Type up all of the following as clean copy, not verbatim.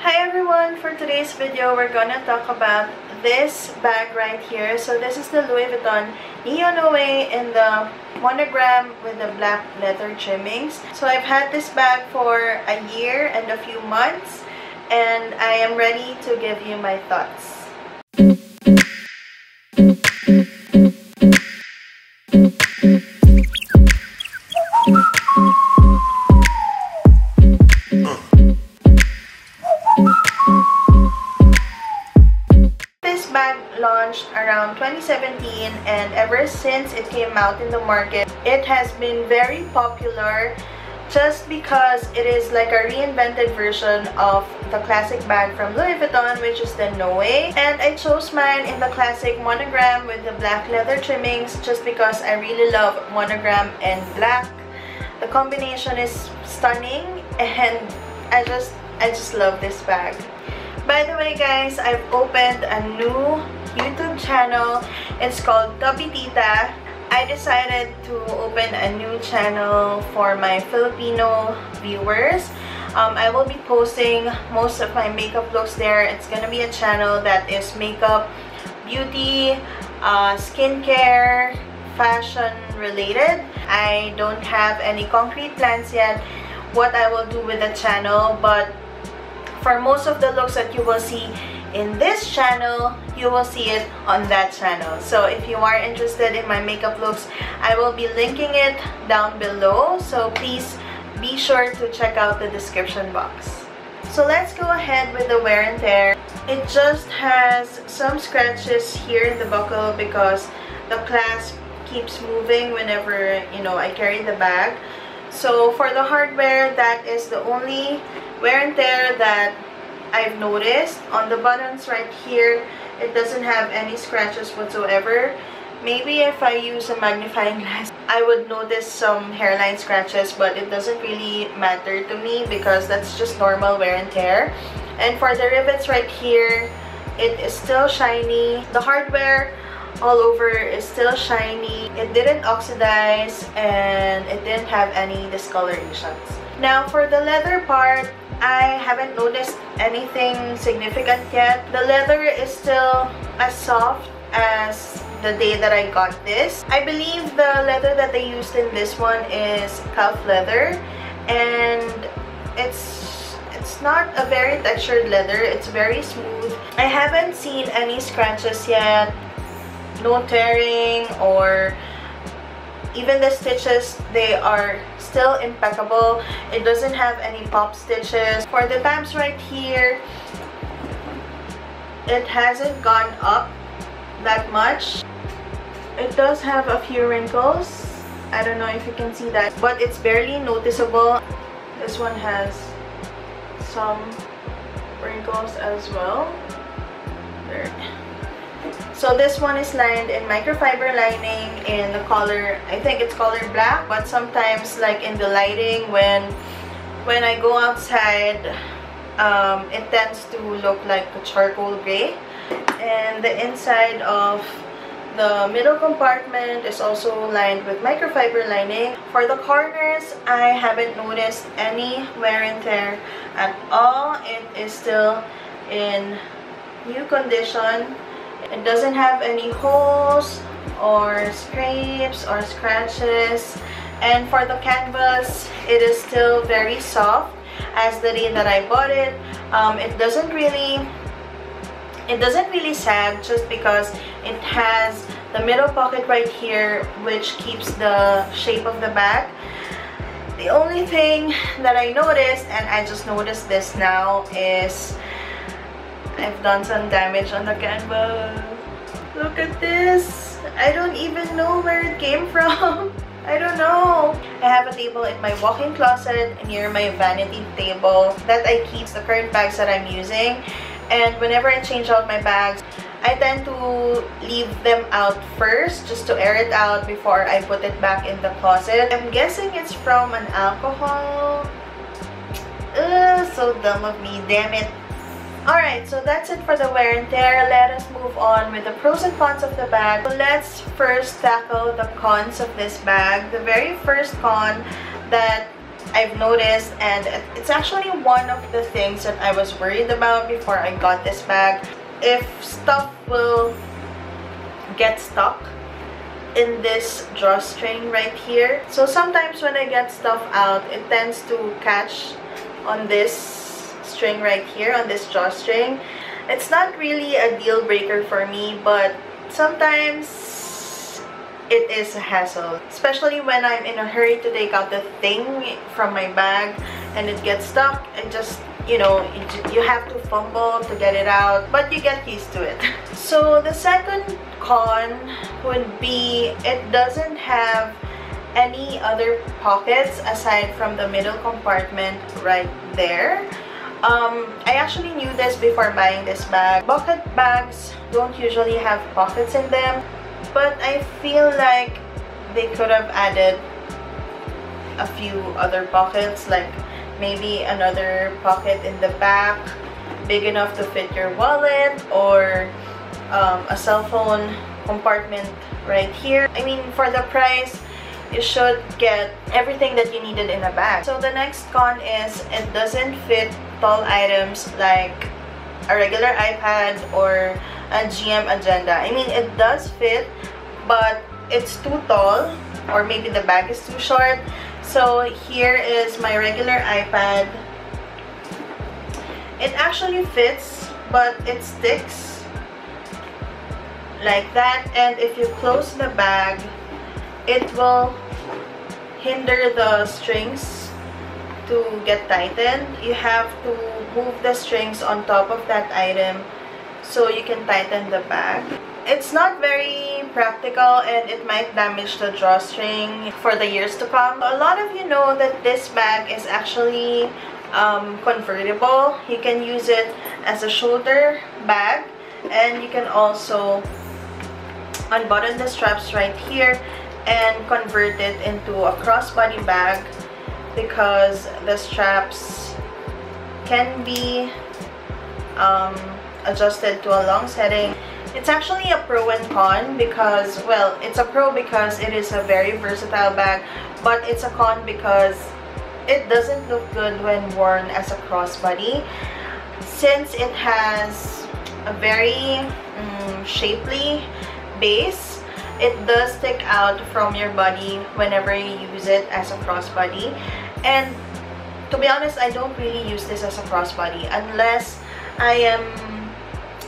Hi everyone! For today's video, we're gonna talk about this bag right here. So this is the Louis Vuitton Neo Noe in the monogram with the black leather trimmings. So I've had this bag for a year and a few months, and I am ready to give you my thoughts. Launched around 2017, and ever since it came out in the market, it has been very popular just because it is like a reinvented version of the classic bag from Louis Vuitton, which is the Noe. And I chose mine in the classic monogram with the black leather trimmings just because I really love monogram and black. The combination is stunning, and I just love this bag. By the way guys, I've opened a new YouTube channel. It's called Tubby Tita. I decided to open a new channel for my Filipino viewers. I will be posting most of my makeup looks there. It's gonna be a channel that is makeup, beauty, skincare, fashion related. I don't have any concrete plans yet what I will do with the channel, but for most of the looks that you will see in this channel, you will see it on that channel. So if you are interested in my makeup looks, I will be linking it down below. So please be sure to check out the description box. So let's go ahead with the wear and tear. It just has some scratches here in the buckle because the clasp keeps moving whenever, I carry the bag. So for the hardware, that is the only wear and tear that I've noticed. On the buttons right here, it doesn't have any scratches whatsoever. Maybe if I use a magnifying glass, I would notice some hairline scratches, but it doesn't really matter to me because that's just normal wear and tear. And for the rivets right here, it is still shiny. The hardware all over is still shiny. It didn't oxidize and it didn't have any discolorations. Now for the leather part, I haven't noticed anything significant yet. The leather is still as soft as the day that I got this. I believe the leather that they used in this one is calf leather, and it's not a very textured leather. It's very smooth. I haven't seen any scratches yet, no tearing, or even the stitches, they are still impeccable. It doesn't have any pop stitches. For the tabs right here, it hasn't gone up that much. It does have a few wrinkles. I don't know if you can see that, but it's barely noticeable. This one has some wrinkles as well. There. So this one is lined in microfiber lining in the color, I think it's color black, but sometimes like in the lighting when I go outside, it tends to look like a charcoal gray. And the inside of the middle compartment is also lined with microfiber lining. For the corners, I haven't noticed any wear and tear at all. It is still in new condition. It doesn't have any holes or scrapes or scratches. And for the canvas, it is still very soft as the day that I bought it. It doesn't really sag just because it has the middle pocket right here, which keeps the shape of the bag. The only thing that I noticed, and I just noticed this now, is I've done some damage on the canvas. Look at this. I don't even know where it came from. I don't know. I have a table in my walk-in closet near my vanity table that I keep the current bags that I'm using. And whenever I change out my bags, I tend to leave them out first just to air it out before I put it back in the closet. I'm guessing it's from an alcohol. Ugh, so dumb of me, damn it. Alright, so that's it for the wear and tear. Let us move on with the pros and cons of the bag. So let's first tackle the cons of this bag. The very first con that I've noticed, and it's actually one of the things that I was worried about before I got this bag. If stuff will get stuck in this drawstring right here. So sometimes when I get stuff out, it tends to catch on this string right here, on this drawstring. It's not really a deal breaker for me, but sometimes it is a hassle, especially when I'm in a hurry to take out the thing from my bag and it gets stuck. And just, you know, you have to fumble to get it out, but you get used to it. So the second con would be it doesn't have any other pockets aside from the middle compartment right there. I actually knew this before buying this bag. Bucket bags don't usually have pockets in them, but I feel like they could have added a few other pockets, like maybe another pocket in the back big enough to fit your wallet, or a cell phone compartment right here. I mean, for the price, you should get everything that you needed in a bag. So the next con is it doesn't fit tall items like a regular iPad or a GM agenda. I mean, it does fit, but it's too tall, or maybe the bag is too short. So here is my regular iPad. It actually fits, but it sticks like that, and if you close the bag, it will hinder the strings to get tightened. You have to move the strings on top of that item so you can tighten the bag. It's not very practical, and it might damage the drawstring for the years to come. A lot of you know that this bag is actually convertible. You can use it as a shoulder bag, and you can also unbutton the straps right here and convert it into a crossbody bag, because the straps can be adjusted to a long setting. It's actually a pro and con, because, well, it's a pro because it is a very versatile bag, but it's a con because it doesn't look good when worn as a crossbody. Since it has a very shapely base, it does stick out from your body whenever you use it as a crossbody. And to be honest, I don't really use this as a crossbody unless I am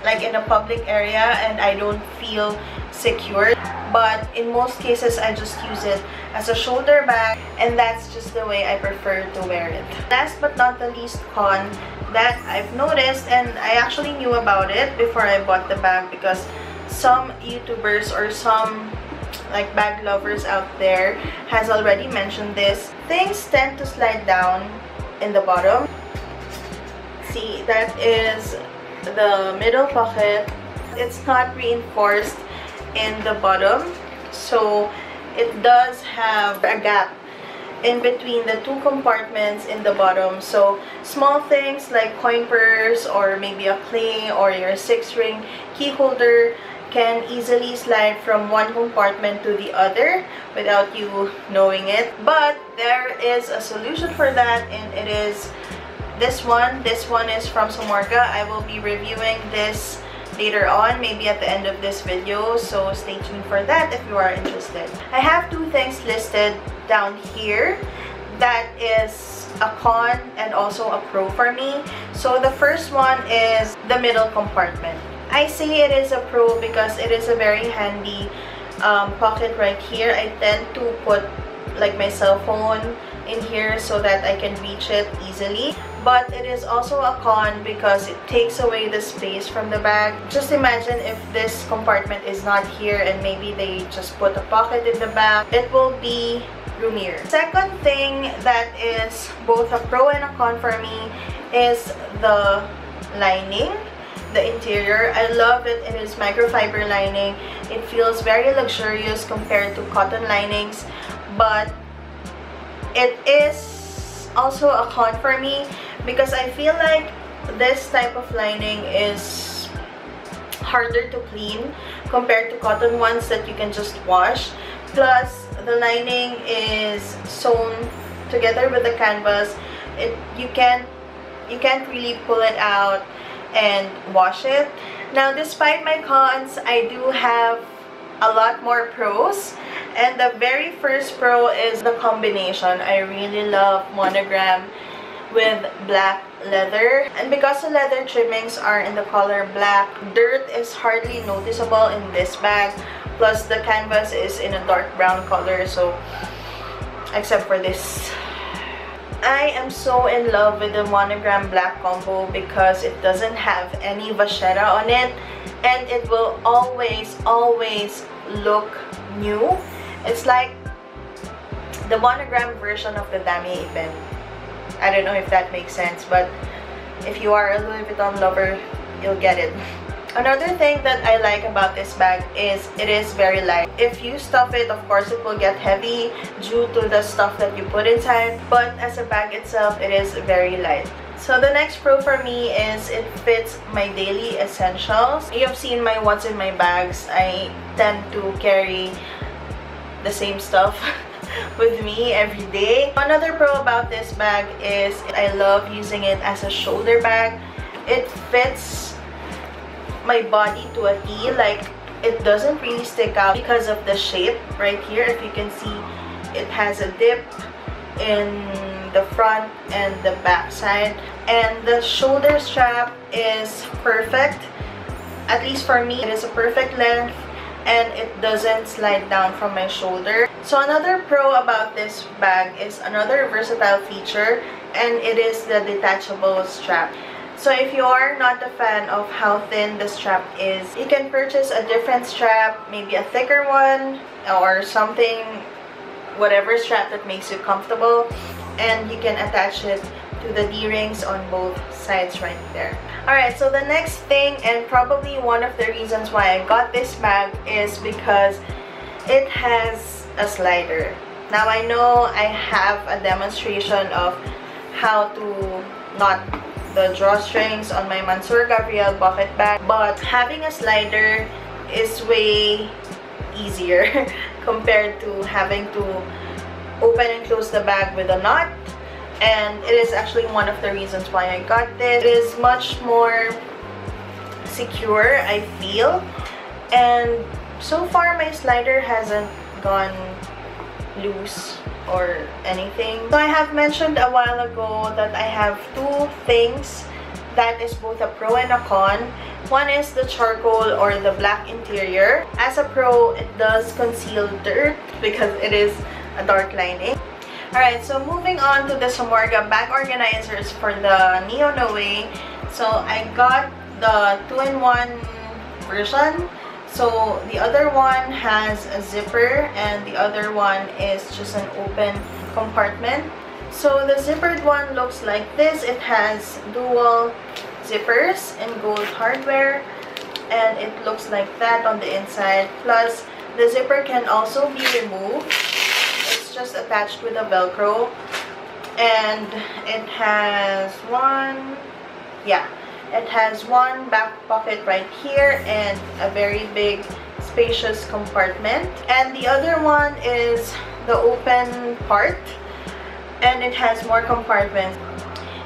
like in a public area and I don't feel secure. But in most cases, I just use it as a shoulder bag, and that's just the way I prefer to wear it. Last but not the least con that I've noticed, and I actually knew about it before I bought the bag because some YouTubers or some like bag lovers out there has already mentioned this. Things tend to slide down in the bottom. See, that is the middle pocket. It's not reinforced in the bottom, so it does have a gap in between the two compartments in the bottom. So small things like coin purse or maybe a clay or your 6-ring key holder can easily slide from one compartment to the other without you knowing it. But there is a solution for that, and it is this one. This one is from Samorga. I will be reviewing this later on, maybe at the end of this video, so stay tuned for that if you are interested. I have two things listed down here that is a con and also a pro for me. So the first one is the middle compartment. I say it is a pro because it is a very handy pocket right here. I tend to put like my cell phone in here so that I can reach it easily. But it is also a con because it takes away the space from the bag. Just imagine if this compartment is not here and maybe they just put a pocket in the back. It will be roomier. Second thing that is both a pro and a con for me is the lining, the interior. I love it. It is microfiber lining. It feels very luxurious compared to cotton linings, but it is also a con for me because I feel like this type of lining is harder to clean compared to cotton ones that you can just wash. Plus, the lining is sewn together with the canvas, you can't really pull it out and wash it. Now, despite my cons, I do have a lot more pros, and the very first pro is the combination. I really love monogram with black leather, and because the leather trimmings are in the color black, dirt is hardly noticeable in this bag, plus the canvas is in a dark brown color, so except for this. I am so in love with the monogram black combo because it doesn't have any vachetta on it, and it will always look new. It's like the monogram version of the Dami Ipin. I don't know if that makes sense, but if you are a Louis Vuitton lover, you'll get it. Another thing that I like about this bag is it is very light. If you stuff it, of course, it will get heavy due to the stuff that you put inside, but as a bag itself, it is very light. So the next pro for me is it fits my daily essentials. You've seen my what's in my bags. I tend to carry the same stuff with me every day. Another pro about this bag is I love using it as a shoulder bag. It fits my body to a T. Like, it doesn't really stick out because of the shape right here. If you can see, it has a dip in the front and the back side, and the shoulder strap is perfect. At least for me, it is a perfect length, and it doesn't slide down from my shoulder. So another pro about this bag is another versatile feature, and it is the detachable strap. So if you are not a fan of how thin the strap is, you can purchase a different strap, maybe a thicker one or something, whatever strap that makes you comfortable, and you can attach it to the D-rings on both sides right there. Alright, so the next thing, and probably one of the reasons why I got this bag, is because it has a slider. Now, I know I have a demonstration of how to knot the drawstrings on my Mansour Gabriel bucket bag, but having a slider is way easier compared to having to open and close the bag with a knot, and it is actually one of the reasons why I got this. It is much more secure, I feel, and so far my slider hasn't gone loose or anything. So I have mentioned a while ago that I have two things that is both a pro and a con. One is the charcoal or the black interior. As a pro, it does conceal dirt because it is a dark lining. Alright, so moving on to the Samorga bag organizers for the Neo Noe. So I got the 2-in-1 version. So the other one has a zipper and the other one is just an open compartment. So the zippered one looks like this. It has dual zippers in gold hardware, and it looks like that on the inside. Plus, the zipper can also be removed. It's just attached with a Velcro, and it has it has one back pocket right here and a very big spacious compartment, and the other one is the open part, and it has more compartments.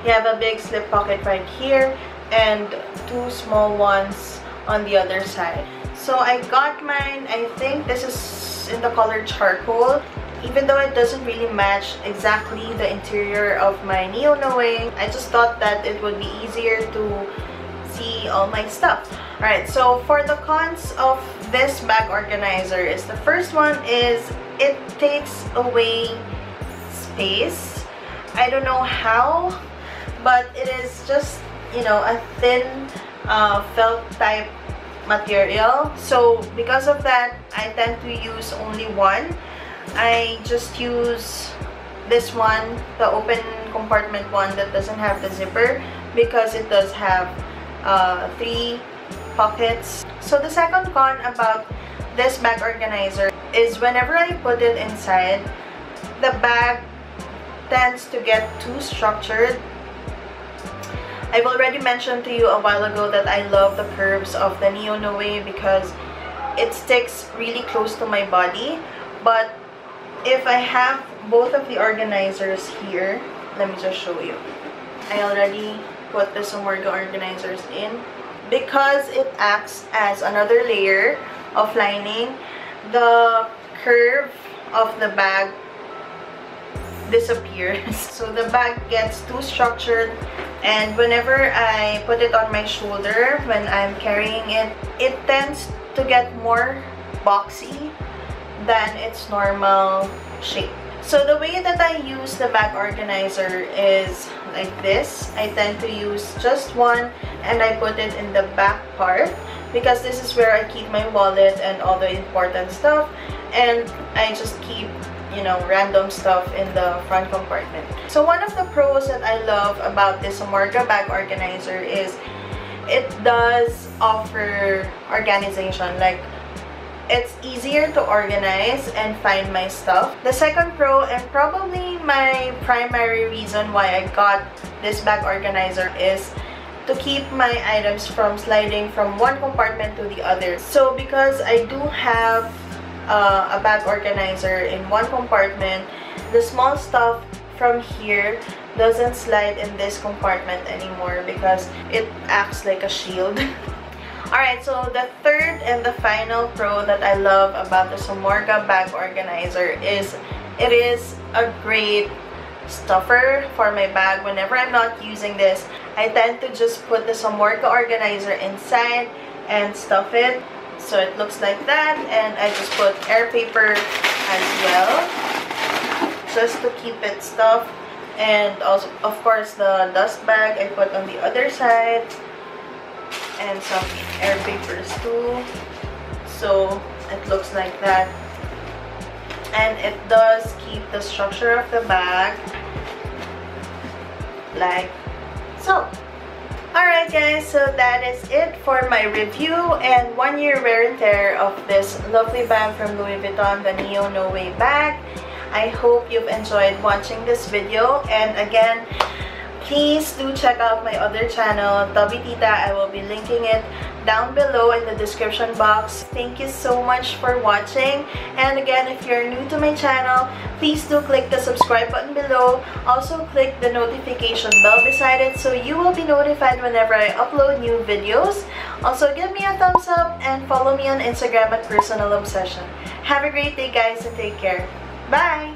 You have a big slip pocket right here and two small ones on the other side. So I got mine, I think this is in the color charcoal. Even though it doesn't really match exactly the interior of my Neo Noe, I just thought that it would be easier to see all my stuff. Alright, so for the cons of this bag organizer is, the first one is it takes away space. I don't know how, but it is just, you know, a thin felt type material. So because of that, I tend to use only one. I just use this one, the open compartment one that doesn't have the zipper, because it does have 3 pockets. So the second con about this bag organizer is whenever I put it inside, the bag tends to get too structured. I've already mentioned to you a while ago that I love the curves of the Neo Noe because it sticks really close to my body, but if I have both of the organizers here. Let me just show you. I already put the Samorga organizers in. Because it acts as another layer of lining, the curve of the bag disappears. So the bag gets too structured, and whenever I put it on my shoulder when I'm carrying it, it tends to get more boxy than its normal shape. So the way that I use the bag organizer is like this. I tend to use just one, and I put it in the back part because this is where I keep my wallet and all the important stuff, and I just keep, you know, random stuff in the front compartment. So one of the pros that I love about this Samorga bag organizer is it does offer organization. Like, it's easier to organize and find my stuff. The second pro, and probably my primary reason why I got this bag organizer, is to keep my items from sliding from one compartment to the other. So because I do have a bag organizer in one compartment, the small stuff from here doesn't slide in this compartment anymore because it acts like a shield. Alright, so the third and the final pro that I love about the Samorga bag organizer is it is a great stuffer for my bag. Whenever I'm not using this, I tend to just put the Samorga organizer inside and stuff it. So it looks like that, and I just put air paper as well, just to keep it stuffed. And also, of course, the dust bag I put on the other side, and some air papers too. So it looks like that, and it does keep the structure of the bag like so. Alright guys, so that is it for my review and 1 year wear and tear of this lovely bag from Louis Vuitton, the Neo Noe bag. I hope you've enjoyed watching this video, and again, please do check out my other channel, Tubby Tita. I will be linking it down below in the description box. Thank you so much for watching, and again, if you're new to my channel, please do click the subscribe button below. Also click the notification bell beside it so you will be notified whenever I upload new videos. Also give me a thumbs up and follow me on Instagram at purseonalobsession. Have a great day guys, and take care. Bye!